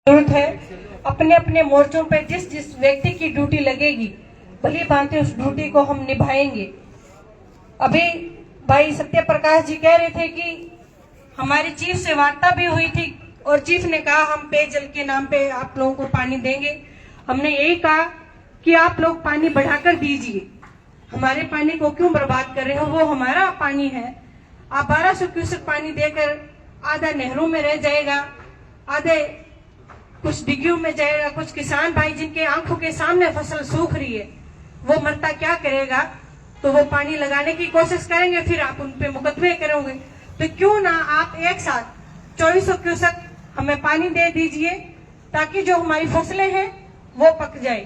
जरूरत है। अपने अपने मोर्चों पे जिस जिस व्यक्ति की ड्यूटी लगेगी भली भांति उस ड्यूटी को हम निभाएंगे। अभी भाई सत्य प्रकाश जी कह रहे थे कि हमारी चीफ से वार्ता भी हुई थी और चीफ ने कहा हम पेयजल के नाम पे आप लोगों को पानी देंगे। हमने यही कहा कि आप लोग पानी बढ़ाकर दीजिए, हमारे पानी को क्यों बर्बाद कर रहे हो, वो हमारा पानी है। आप 1200 क्यूसेक पानी देकर आधा नहरों में रह जाएगा, आधे कुछ डिग्गियों में जाएगा। कुछ किसान भाई जिनके आंखों के सामने फसल सूख रही है वो मरता क्या करेगा, तो वो पानी लगाने की कोशिश करेंगे, फिर आप उन पे मुकदमे करोगे। तो क्यों ना आप एक साथ 2400 क्यूसेक हमें पानी दे दीजिए ताकि जो हमारी फसलें हैं वो पक जाए।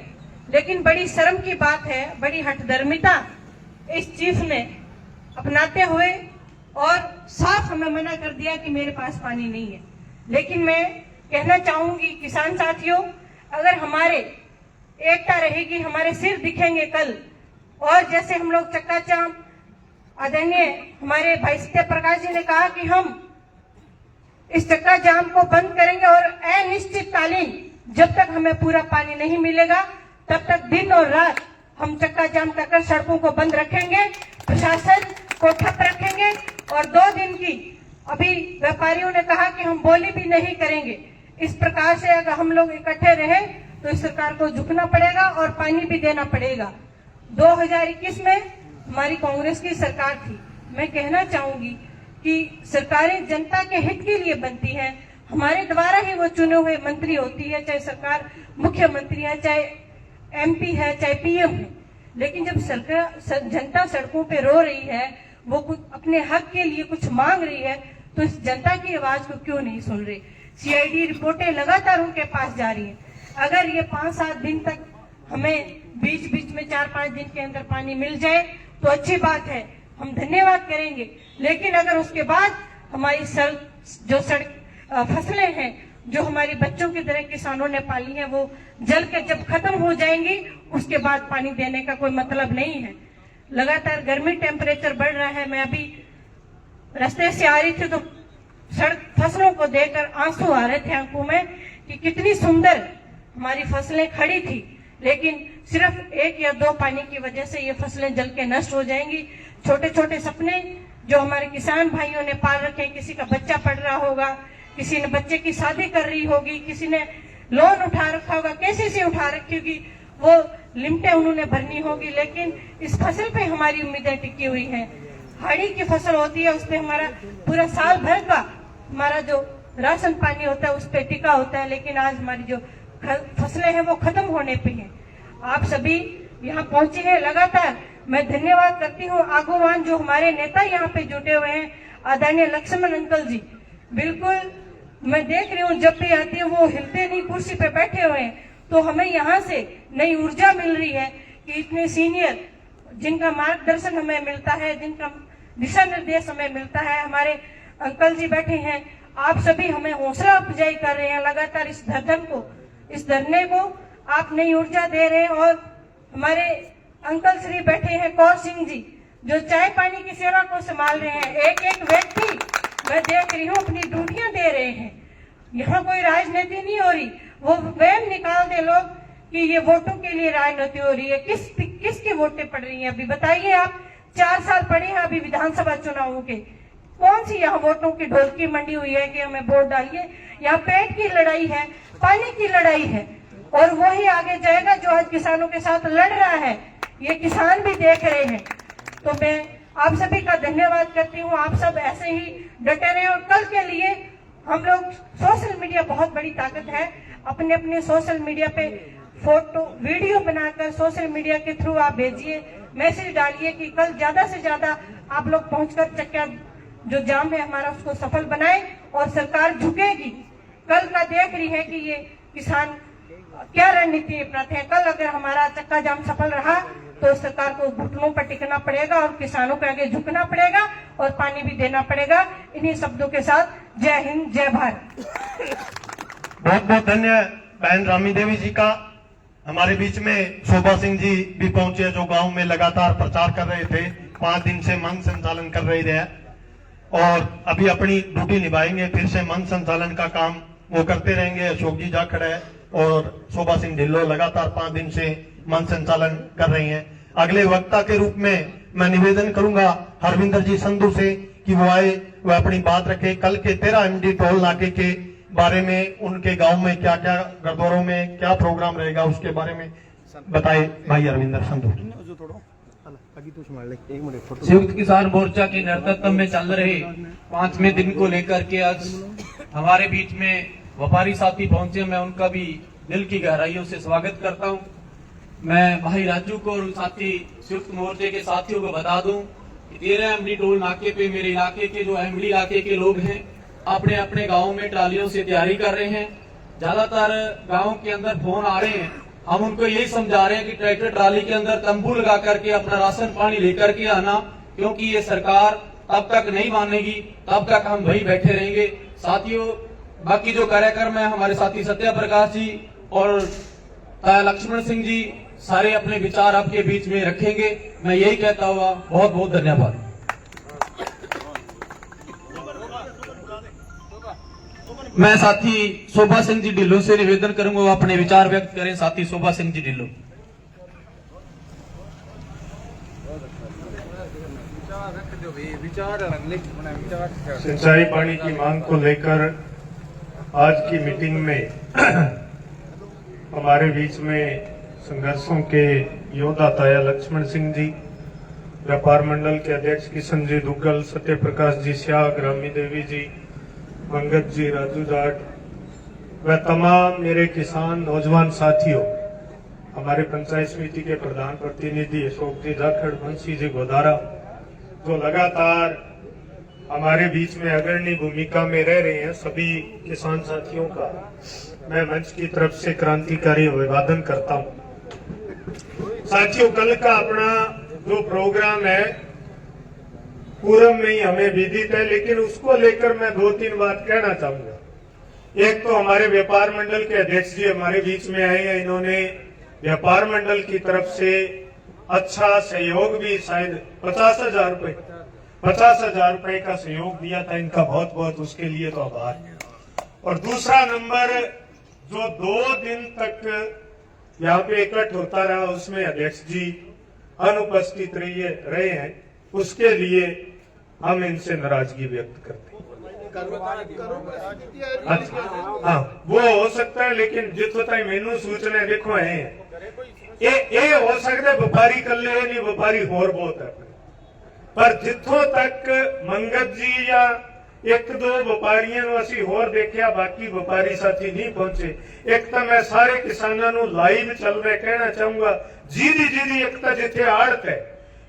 लेकिन बड़ी शर्म की बात है, बड़ी हठधर्मिता इस चीफ ने अपनाते हुए और साफ हमें मना कर दिया कि मेरे पास पानी नहीं है। लेकिन मैं कहना चाहूंगी किसान साथियों, अगर हमारे एकता रहेगी, हमारे सिर दिखेंगे कल, और जैसे हम लोग चक्का जाम, आदरणीय हमारे भाई सत्य प्रकाश जी ने कहा कि हम इस चक्का जाम को बंद करेंगे और अनिश्चितकालीन जब तक हमें पूरा पानी नहीं मिलेगा तब तक दिन और रात हम चक्का जाम कर सड़कों को बंद रखेंगे, प्रशासन को ठप रखेंगे। और 2 दिन की अभी व्यापारियों ने कहा कि हम बोली भी नहीं करेंगे। इस प्रकार से अगर हम लोग इकट्ठे रहे तो इस सरकार को झुकना पड़ेगा और पानी भी देना पड़ेगा। 2021 में हमारी कांग्रेस की सरकार थी। मैं कहना चाहूंगी कि सरकारें जनता के हित के लिए बनती हैं, हमारे द्वारा ही वो चुने हुए मंत्री होती है, चाहे सरकार मुख्यमंत्री है, चाहे MP है, चाहे PM है। लेकिन जब सरकार जनता सड़कों पे रो रही है, वो कुछ अपने हक के लिए कुछ मांग रही है, तो इस जनता की आवाज को क्यों नहीं सुन रही। CID रिपोर्टें लगातार उनके पास जा रही हैं। अगर ये 5-7 दिन तक हमें बीच बीच में 4-5 दिन के अंदर पानी मिल जाए तो अच्छी बात है, हम धन्यवाद करेंगे। लेकिन अगर उसके बाद हमारी फसलें हैं जो हमारी बच्चों की तरह किसानों ने पाली है, वो जल के जब खत्म हो जाएंगी उसके बाद पानी देने का कोई मतलब नहीं है। लगातार गर्मी टेम्परेचर बढ़ रहा है। मैं अभी रास्ते से आ रही थी तो सड़क फसलों को देखकर आंसू आ रहे थे आंखों में कि कितनी सुंदर हमारी फसलें खड़ी थी, लेकिन सिर्फ 1 या 2 पानी की वजह से ये फसलें जल के नष्ट हो जाएंगी। छोटे छोटे सपने जो हमारे किसान भाइयों ने पाल रखे, किसी का बच्चा पढ़ रहा होगा, किसी ने बच्चे की शादी कर रही होगी, किसी ने लोन उठा रखा होगा, KCC उठा रखी होगी, वो लिमिटें उन्होंने भरनी होगी। लेकिन इस फसल पे हमारी उम्मीदें टिकी हुई हैं। हाड़ी की फसल होती है, उस पे हमारा पूरा साल भर का हमारा जो राशन पानी होता है उस पे टिका होता है। लेकिन आज हमारी जो फसलें हैं वो खत्म होने पे हैं। आप सभी यहाँ पहुंचे हैं, लगातार मैं धन्यवाद करती हूँ। आगोवान जो हमारे नेता यहाँ पे जुटे हुए हैं, आदरणीय लक्ष्मण अंकल जी, बिल्कुल मैं देख रही हूँ जब भी आती है वो हिलते नहीं, कुर्सी पे बैठे हुए हैं। तो हमें यहाँ से नई ऊर्जा मिल रही है कि इतने सीनियर जिनका मार्गदर्शन हमें मिलता है, जिनका दिशा निर्देश हमें मिलता है, हमारे अंकल जी बैठे हैं। आप सभी हमें हौसला अफजाई कर रहे हैं, लगातार इस धरने को आप नई ऊर्जा दे रहे हैं। और हमारे अंकल श्री बैठे हैं कौर सिंह जी, जो चाय पानी की सेवा को संभाल रहे हैं। एक एक व्यक्ति मैं देख रही हूँ अपनी ड्यूटियां दे रहे हैं। यहाँ कोई राजनीति नहीं हो रही, वो वहम निकाल दे लोग कि ये वोटों के लिए राजनीति हो रही है। किसकी वोटें पड़ रही हैं अभी बताइए आप। 4 साल पड़े हैं अभी विधानसभा चुनावों के, कौन सी यहाँ वोटों की ढोलकी मंडी हुई है कि हमें वोट डालिए। यहाँ पेट की लड़ाई है, पानी की लड़ाई है, और वही आगे जाएगा जो आज किसानों के साथ लड़ रहा है। ये किसान भी देख रहे हैं। तो मैं आप सभी का धन्यवाद करती हूँ। आप सब ऐसे ही डटे रहे और कल के लिए हम लोग सोशल मीडिया बहुत बड़ी ताकत है। अपने अपने सोशल मीडिया पे फोटो वीडियो बनाकर सोशल मीडिया के थ्रू आप भेजिए, मैसेज डालिए कि कल ज्यादा से ज्यादा आप लोग पहुंचकर चक्का जो जाम है हमारा उसको सफल बनाए। और सरकार झुकेगी, कल का देख रही है कि ये किसान क्या रणनीति अपनाते हैं। कल अगर हमारा चक्का जाम सफल रहा तो सरकार को घुटनों पर टिकना पड़ेगा और किसानों के आगे झुकना पड़ेगा और पानी भी देना पड़ेगा। इन्हीं शब्दों के साथ जय हिंद, जय भारत। बहुत बहुत धन्य बहन रामी देवी जी का। हमारे बीच में शोभा सिंह जी भी पहुंचे, जो गांव में लगातार प्रचार कर रहे थे, 5 दिन से मंच संचालन कर रहे थे और अभी अपनी ड्यूटी निभाएंगे। फिर से मंच संचालन का काम वो करते रहेंगे। अशोक जी जाखड़ है और शोभा सिंह ढिल्लो लगातार 5 दिन से मंच संचालन कर रही हैं। अगले वक्ता के रूप में मैं निवेदन करूंगा हरविंदर जी संधू से कि वो आए, वो अपनी बात रखे। कल के 13 MD टोल नाके के बारे में, उनके गांव में क्या क्या गरदौरों में क्या प्रोग्राम रहेगा उसके बारे में बताए भाई हरविंदर संधू। संयुक्त किसान मोर्चा के नेतृत्व में चल रहे 5वें दिन को लेकर के आज हमारे बीच में व्यापारी साथी पहुंचे। मैं उनका भी दिल की गहराइयों से स्वागत करता हूं। मैं भाई राजू को और साथी संयुक्त मोर्चे के साथियों को बता दूं कि 13 MD टोल नाके पे मेरे इलाके के जो MD इलाके के लोग हैं अपने अपने गाँव में ट्रालियों से तैयारी कर रहे हैं। ज्यादातर गाँव के अंदर फोन आ रहे हैं, हम उनको यही समझा रहे हैं कि ट्रैक्टर ट्राली के अंदर तंबू लगा करके अपना राशन पानी लेकर के आना, क्योंकि ये सरकार तब तक नहीं मानेगी, तब तक हम वही बैठे रहेंगे। साथियों, बाकी जो कार्यक्रम है हमारे साथी सत्या प्रकाश जी और लक्ष्मण सिंह जी सारे अपने विचार आपके बीच में रखेंगे। मैं यही कहता हुआ बहुत बहुत धन्यवाद। मैं साथी शोभा सिंह जी ढिल्लो से निवेदन करूंगा वो अपने विचार व्यक्त करें। साथी शोभा सिंह जी ढिल्लो। सिंचाई पानी की मांग को लेकर आज की मीटिंग में हमारे बीच में संघर्षों के योद्धा ताया लक्ष्मण सिंह जी, व्यापार मंडल के अध्यक्ष किशन जी दुग्गल, सत्य प्रकाश जी स्याह, ग्रामी देवी जी, मंगत जी, राजू जाट व तमाम मेरे किसान नौजवान साथियों, हमारे पंचायत समिति के प्रधान प्रतिनिधि अशोक जी जाखड़, बंसी जी गोदारा, जो लगातार हमारे बीच में अग्रणी भूमिका में रह रहे हैं, सभी किसान साथियों का मैं मंच की तरफ से क्रांतिकारी अभिवादन करता हूं। साथियों, कल का अपना जो प्रोग्राम है पूरब में ही हमें विदित है, लेकिन उसको लेकर मैं 2-3 बात कहना चाहूंगा। एक तो हमारे व्यापार मंडल के अध्यक्ष जी हमारे बीच में आए हैं, इन्होंने व्यापार मंडल की तरफ से अच्छा सहयोग भी, शायद 50,000 रुपए का सहयोग दिया था। इनका बहुत बहुत उसके लिए तो आभार। और दूसरा नंबर, जो 2 दिन तक यहाँ पे इकट्ठ होता रहा उसमें अध्यक्ष जी अनुपस्थित रहे हैं, उसके लिए हम इनसे नाराजगी व्यक्त करते हैं। अच्छा, हाँ वो हो सकता है, लेकिन जितो ताई मैनू सूचना देखो है ये हो सकता है व्यापारी कर ले नहीं, व्यापारी होर बहुत है, पर जिथों तक मंगत जी या 1-2 व्यापारियों ਨੂੰ ਅਸੀਂ ਹੋਰ ਦੇਖਿਆ, बाकी व्यापारी साथी नहीं पहुंचे। एक तो मैं सारे किसानों ਨੂੰ लाइव चल रहे कहना चाहूंगा, जी एक तो जिथे आड़त है,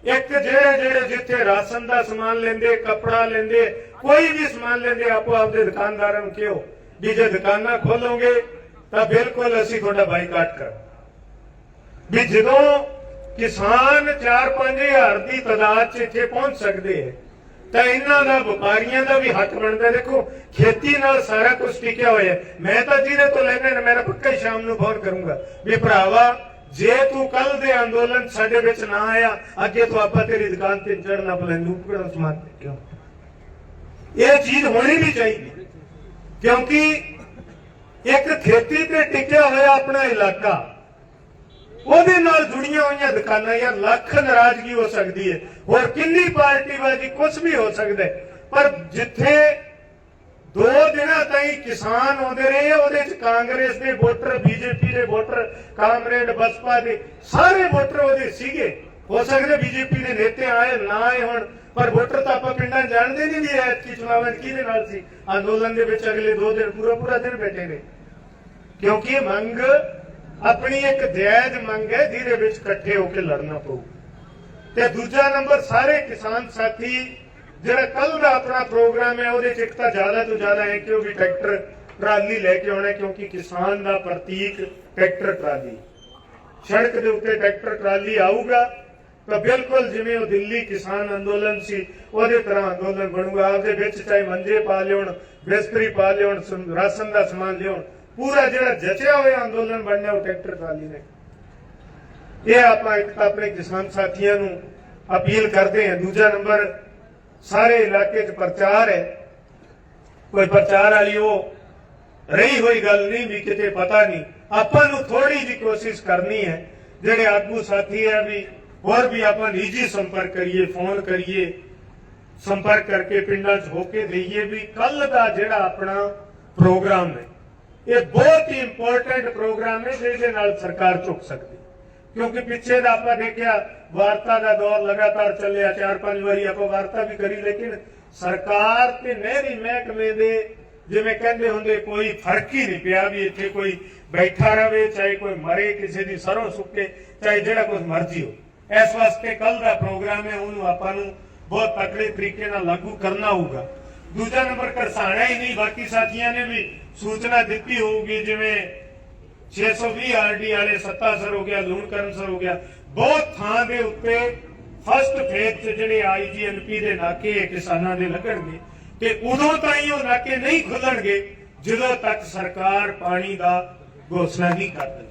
एक जेड़े जिथे राशन का समान लेंदे, कपड़ा लेंदे, कोई भी समान लेंदे, आपो आपके दुकानदारों ਨੂੰ कहो भी जे दुकाना खोलोगे तो बिल्कुल ਅਸੀਂ ਤੁਹਾਡਾ बाईकाट कर भी ਜਦੋਂ किसान 4-5 हज़ार की तादाद च इत्थे पहुंच सकते हैं तो इन्हों का व्यापारियों का भी हक बनता है। देखो खेती नाल सारा कुछ टिकया हुआ है। मैं तो जिहदे तो लेना मैं पक्का ही शाम को फोन करूंगा भी भरावा जे तू कल दे अंदोलन साडे विच ना आया, अगे तो आप तेरी दुकान ते चढ़ना पलैंदू समान क्यों? ये चीज होनी भी चाहिए, क्योंकि एक खेती ते टिकया हुआ अपना इलाका, ਉਹਦੇ ਨਾਲ जुड़िया हुई दुकाना, यार लख नाराजगी हो सकती है और किन्नी पार्टीबाजी कुछ भी हो सकता है, पर जिथे 2 दिन ताई किसान आते रहे ਉਹਦੇ ਚ कांग्रेस के वोटर, बीजेपी के वोटर, कामरेड बसपा के सारे वोटर ਉਹਦੇ ਸੀਗੇ। हो सकते बीजेपी के नेते आए ना आए होण, पर वोटर तो आप पिंडां जानते नहीं भी ऐतकी चुनाव किहदे नाल सी। अंदोलन के विच अगले 2 दिन पूरा दिन बैठे ने, क्योंकि मंग अपनी एक जायज मंग है जिहदे विच इकट्ठे होकर लड़ना पऊ। ते दूजा नंबर, सारे किसान साथी जिहड़ा कल दा अपना प्रोग्राम है ਉਹਦੇ ਚ एक तो ज्यादा तो ज्यादा है कि भी ट्रैक्टर ट्राली लेके आना, क्योंकि किसान का प्रतीक ट्रैक्टर ट्राली, सड़क के उत्ते ट्रैक्टर ट्राली आऊगा तो बिल्कुल जिवें दिल्ली किसान अंदोलन सी ਉਹਦੇ तरह अंदोलन बनूगा। आपदे विच चाहे मंजे पा लियाउण, बिस्तरी पा लियाउण, राशन का समान लियाउण, पूरा जिहड़ा जचिया हुआ अंदोलन बनना वो ट्रैक्टर ट्राली ने। ये आप अपने किसान साथियों को अपील करते हैं। दूजा नंबर, सारे इलाके च प्रचार है, कोई प्रचार वाली हो रही हुई गल नहीं भी किते पता नहीं ਆਪਾਂ ਨੂੰ थोड़ी जी कोशिश करनी है ਜਿਹੜੇ ਆਗੂ ਸਾਥੀ है भी और भी ਆਪਾਂ निजी संपर्क करिए फोन करिए संपर्क करके पिंडां 'ਚ हो के दईए भी कल ਦਾ ਜਿਹੜਾ ਆਪਣਾ प्रोग्राम है ये बहुत ही इंपॉर्टेंट प्रोग्राम है जिसके नाल सरकार झुक सकती क्योंकि पिछे दा ਆਪਾਂ देखिया वार्ता का दौर लगातार चलिया 4-5 बारी ਆਪਾਂ वार्ता भी करी लेकिन सरकार ते नहरी महकमे दे जिवें कहंदे हुंदे कोई फर्क ही नहीं पिया भी इत्थे कोई बैठा रहे चाहे कोई मरे किसी दी सरों सुके चाहे जेड़ा कुछ मर्जी हो इस वास्ते कल का प्रोग्राम है उन्होंने आपां नूं बहुत तकड़े तरीके नाल लागू करना होगा। दूजा नंबर करसाना ही नहीं बाकी साथियों ने भी सूचना दी होगी जिवें 620 RD वाले सत्तासर हो गया लूणकरणसर हो गया बहुत थां दे उत्ते फस्ट फेज च जिहड़े IGNP दे नाके किसानां दे लगणगे ते उदों ताईं ओह नाके नहीं खुलणगे ਜਦੋਂ तक सरकार पानी का घोषणा नहीं कर दी।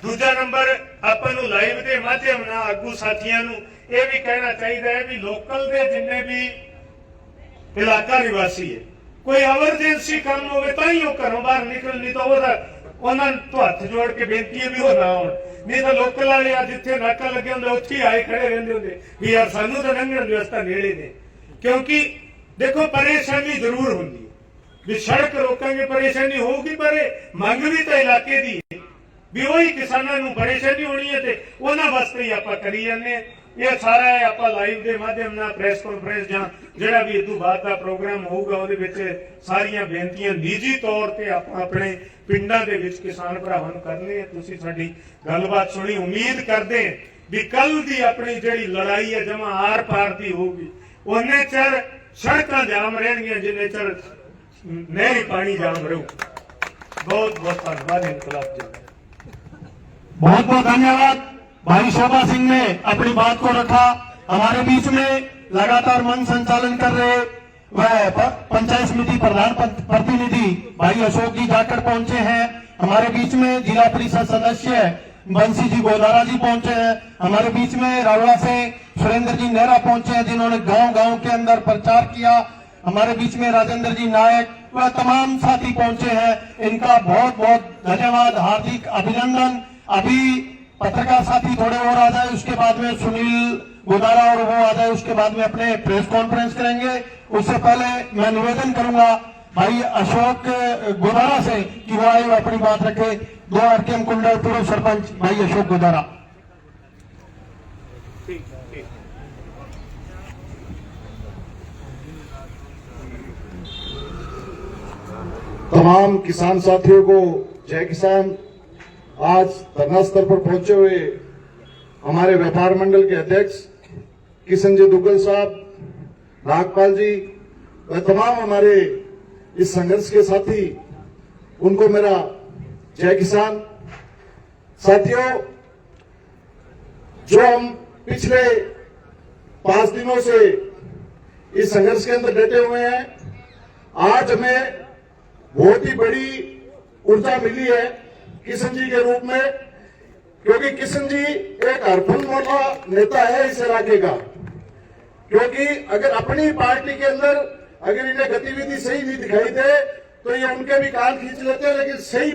दूजा नंबर ਆਪਾਂ ਨੂੰ ਲਾਈਵ ਦੇ ਮਾਧਿਅਮ ਨਾਲ ਆਗੂ ਸਾਥੀਆਂ ਨੂੰ ਇਹ ਵੀ ਕਹਿਣਾ ਚਾਹੀਦਾ ਹੈ ਵੀ ਲੋਕਲ ਦੇ ਜਿੰਨੇ ਵੀ ਇਲਾਕਾ ਨਿਵਾਸੀ ਹੈ ਕੋਈ ਐਮਰਜੈਂਸੀ ਕੰਮ ਹੋਵੇ ਤਾਂ ਹੀ ਉਹ ਘਰੋਂ ਬਾਹਰ ਨਿਕਲ ਨਹੀਂ ਤਾਂ ਉਹਦਾ ਉਹਨਾਂ ਨੂੰ ਹੱਥ ਜੋੜ ਕੇ ਬੇਨਤੀ ਹੈ ਵੀ ਉਹ ਨਾ ਆਉਣ ਨਹੀਂ ਤਾਂ ਲੋਕਲ ਵਾਲੇ ਆ ਜਿੱਥੇ ਨਾਕਾ ਲੱਗੇ ਹੁੰਦੇ ਉੱਥੇ ਆਏ ਖੜੇ ਰਹਿੰਦੇ ਹੁੰਦੇ ਵੀ ਯਾਰ ਸਾਨੂੰ ਤਾਂ ਲੰਘਣ ਦੀ ਰਸਤਾ ਨੇੜੇ ਨੇ क्योंकि देखो परेशानी जरूर होंगी भी सड़क रोकांगे परेशानी होगी पर मंग भी तो इलाके दी है भी वही किसानों को परेशानी होनी है ते उन्हां वास्ते ही आपां करी जाने ये सारा है आपां लाइव के माध्यम नाल प्रेस कॉन्फ्रेंस जां जिहड़ा भी इस तों बाद दा प्रोग्राम होगा उहदे विच सारियां बेनतियां निजी तौर ते आपां अपने पिंडां दे विच किसान भरावां नूं करने आ। तुसीं साडी गलबात सुनी उम्मीद करदे भी कल दी अपनी जिहड़ी लड़ाई है जमा आर पार दी होगी उन्ने चर सड़कां जाम रहणगियां जिन्ने चर नहरी पानी जाम रहू। बहुत बहुत धन्यवाद इनकलाब जी। बहुत बहुत धन्यवाद भाई शोभा सिंह ने अपनी बात को रखा। हमारे बीच में लगातार मन संचालन कर रहे वह पंचायत समिति प्रधान प्रतिनिधि भाई अशोक जी जाकर पहुंचे हैं हमारे बीच में। जिला परिषद सदस्य बंसी जी गोदारा जी पहुंचे हैं हमारे बीच में। रावला से सुरेंद्र जी नेहरा पहुंचे हैं जिन्होंने गांव गांव के अंदर प्रचार किया। हमारे बीच में राजेंद्र जी नायक व तमाम साथी पहुंचे हैं इनका बहुत बहुत धन्यवाद हार्दिक अभिनंदन। अभी पत्रकार साथी थोड़े और आ जाए उसके बाद में सुनील गोदारा और वो आ जाए उसके बाद में अपने प्रेस कॉन्फ्रेंस करेंगे। उससे पहले मैं निवेदन करूंगा भाई अशोक गोदारा से कि वो आए अपनी बात रखे। दो RKM कुंडल पूर्व सरपंच भाई अशोक गोदारा। तमाम किसान साथियों को जय किसान। आज धरना स्तर पर पहुंचे हुए हमारे व्यापार मंडल के अध्यक्ष किशन जी दुग्गल साहब, नागपाल जी व तमाम हमारे इस संघर्ष के साथी उनको मेरा जय किसान। साथियों, जो हम पिछले 5 दिनों से इस संघर्ष के अंदर डटे हुए हैं, आज हमें बहुत ही बड़ी ऊर्जा मिली है किशन जी के रूप में, क्योंकि किशन जी एक हरफन वाला नेता है इस इलाके का। क्योंकि अगर अपनी पार्टी के अंदर अगर इन्हें गतिविधि सही नहीं दिखाई दे तो ये उनके भी कान खींच लेते हैं, लेकिन सही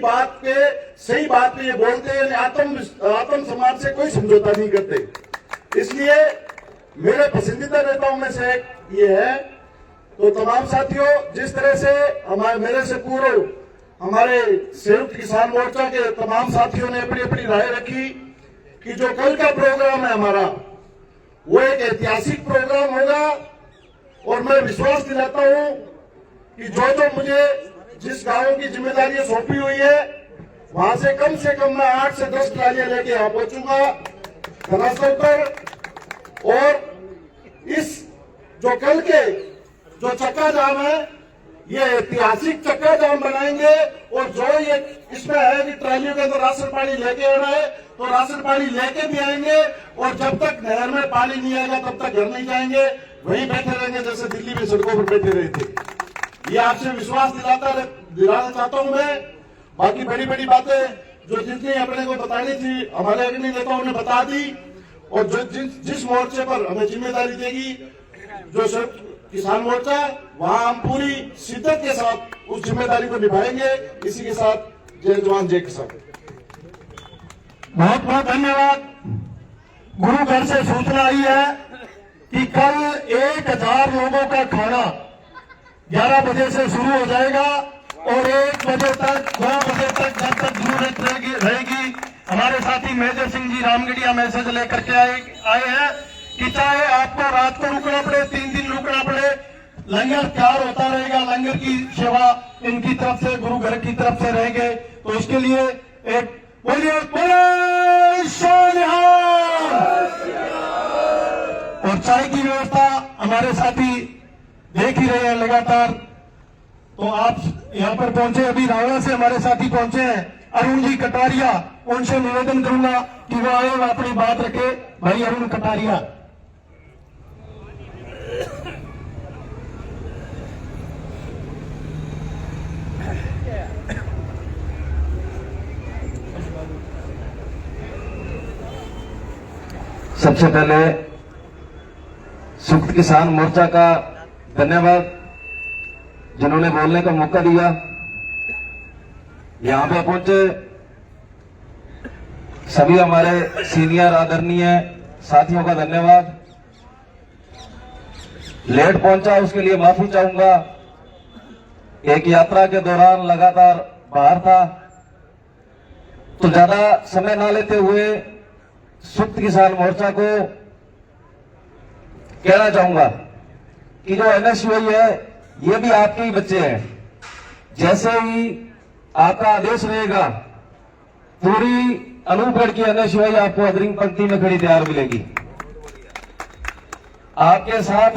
बात पे ये बोलते हैं, आत्म समाज से कोई समझौता नहीं करते। इसलिए मेरे पसंदीदा नेताओं में से एक ये है। तो तमाम साथियों, जिस तरह से मेरे से पूर्व हमारे संयुक्त किसान मोर्चा के तमाम साथियों ने अपनी अपनी राय रखी कि जो कल का प्रोग्राम है हमारा वो एक ऐतिहासिक प्रोग्राम होगा, और मैं विश्वास दिलाता हूं कि जो मुझे जिस गांव की जिम्मेदारी सौंपी हुई है वहां से कम मैं 8 से 10 ट्रालियां लेके यहां पहुंचूंगा घटनास्थल पर। और इस जो कल के जो चक्का जाम है ये ऐतिहासिक चक्का जाम बनाएंगे। और जो ये इसमें है कि ट्रालियों के अंदर राशन पानी लेके आना है तो राशन पानी लेके भी आएंगे, और जब तक नहर में पानी नहीं आएगा तब तक घर नहीं जाएंगे, वहीं बैठे रहेंगे जैसे दिल्ली में सड़कों पर बैठे रहे थे। ये आपसे विश्वास दिलाना चाहता हूं मैं। बाकी बड़ी बड़ी बातें जो जितनी अपने को बतानी थी हमारे अग्रणी नेताओं ने बता दी, और जो जिस मोर्चे पर हमें जिम्मेदारी देगी जो किसान मोर्चा, वहां हम पूरी शिद्दत के साथ उस जिम्मेदारी को निभाएंगे। इसी के साथ जय जवान जय किसान। बहुत बहुत धन्यवाद। गुरु घर से सूचना आई है कि कल 1000 लोगों का खाना 11 बजे से शुरू हो जाएगा और 1 बजे तक 2 बजे तक जब तक जरूरत रहेगी। हमारे साथी मेजर सिंह जी रामगढ़िया मैसेज लेकर के आए हैं कि चाहे आपको रात को रुकना पड़े, 3 दिन रुकना पड़े, लंगर तैयार होता रहेगा। लंगर की सेवा इनकी तरफ से, गुरु घर की तरफ से रहेंगे। तो इसके लिए एक बोलिए बोले सोनिहाल। और चाय की व्यवस्था हमारे साथी देख ही रहे हैं लगातार। तो आप यहाँ पर पहुंचे, अभी रावला से हमारे साथी पहुंचे हैं अरुण जी कटारिया। उनसे निवेदन करूंगा कि वो आए और अपनी बात रखे। भाई अरुण कटारिया। सबसे पहले संयुक्त किसान मोर्चा का धन्यवाद, जिन्होंने बोलने का मौका दिया। यहां पे पहुंचे सभी हमारे सीनियर आदरणीय साथियों का धन्यवाद। लेट पहुंचा उसके लिए माफी चाहूंगा। एक यात्रा के दौरान लगातार बाहर था, तो ज्यादा समय ना लेते हुए संयुक्त किसान मोर्चा को कहना चाहूंगा कि जो एनएसयूआई है ये भी आपके ही बच्चे हैं। जैसे ही आपका आदेश रहेगा, पूरी अनूपगढ़ की एनएसयूआई आपको अग्रिम पंक्ति में खड़ी तैयार मिलेगी। आपके साथ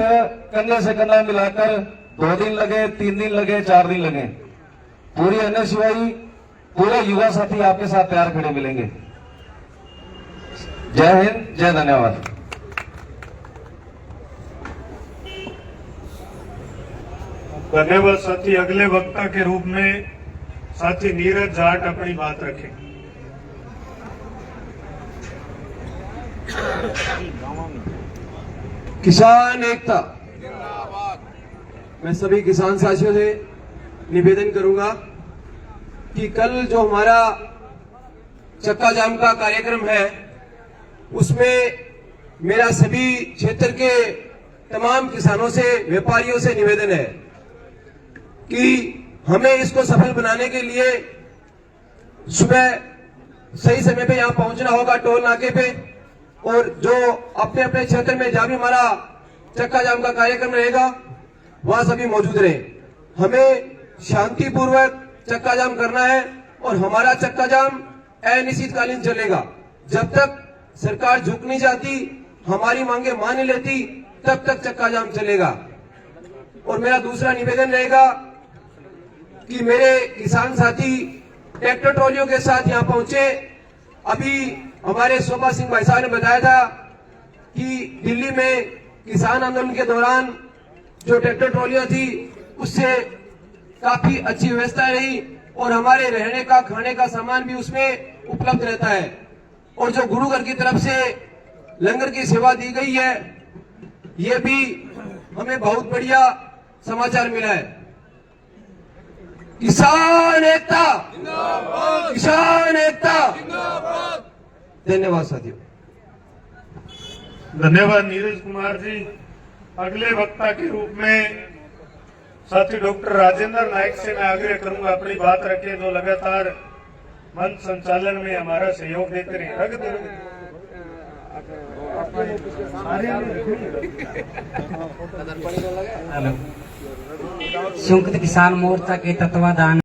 कंधे से कंधा मिलाकर 2 दिन लगे, 3 दिन लगे, 4 दिन लगे, पूरी एनएसयूआई, पूरे युवा साथी आपके साथ तैयार खड़े मिलेंगे। जय हिंद, जय धन्यवाद। धन्यवाद साथी। अगले वक्ता के रूप में साथी नीरज जाट अपनी बात रखें। किसान एकता। मैं सभी किसान साथियों से निवेदन करूंगा कि कल जो हमारा चक्का जाम का कार्यक्रम है, उसमें मेरा सभी क्षेत्र के तमाम किसानों से, व्यापारियों से निवेदन है कि हमें इसको सफल बनाने के लिए सुबह सही समय पे यहां पहुंचना होगा टोल नाके पे, और जो अपने अपने क्षेत्र में जहां भी हमारा चक्का जाम का कार्यक्रम रहेगा वहां सभी मौजूद रहे। हमें शांतिपूर्वक चक्का जाम करना है और हमारा चक्का जाम अनिश्चितकालीन चलेगा। जब तक सरकार झुक नहीं जाती, हमारी मांगे मान नहीं लेती, तब तक चक्का जाम चलेगा। और मेरा दूसरा निवेदन रहेगा कि मेरे किसान साथी ट्रैक्टर ट्रॉलियों के साथ यहां पहुंचे। अभी हमारे शोभा सिंह भाई साहब ने बताया था कि दिल्ली में किसान आंदोलन के दौरान जो ट्रैक्टर ट्रॉलियां थी उससे काफी अच्छी व्यवस्था रही और हमारे रहने का, खाने का सामान भी उसमें उपलब्ध रहता है। और जो गुरु घर की तरफ से लंगर की सेवा दी गई है, ये भी हमें बहुत बढ़िया समाचार मिला है। किसान एकता, किसान एकता। धन्यवाद साथियों। धन्यवाद नीरज कुमार जी। अगले वक्ता के रूप में साथी डॉक्टर राजेंद्र नायक से मैं आग्रह करूंगा अपनी बात रखें, जो लगातार मंच संचालन में हमारा सहयोग देते रहे। रख दो संयुक्त किसान मोर्चा के तत्वाधान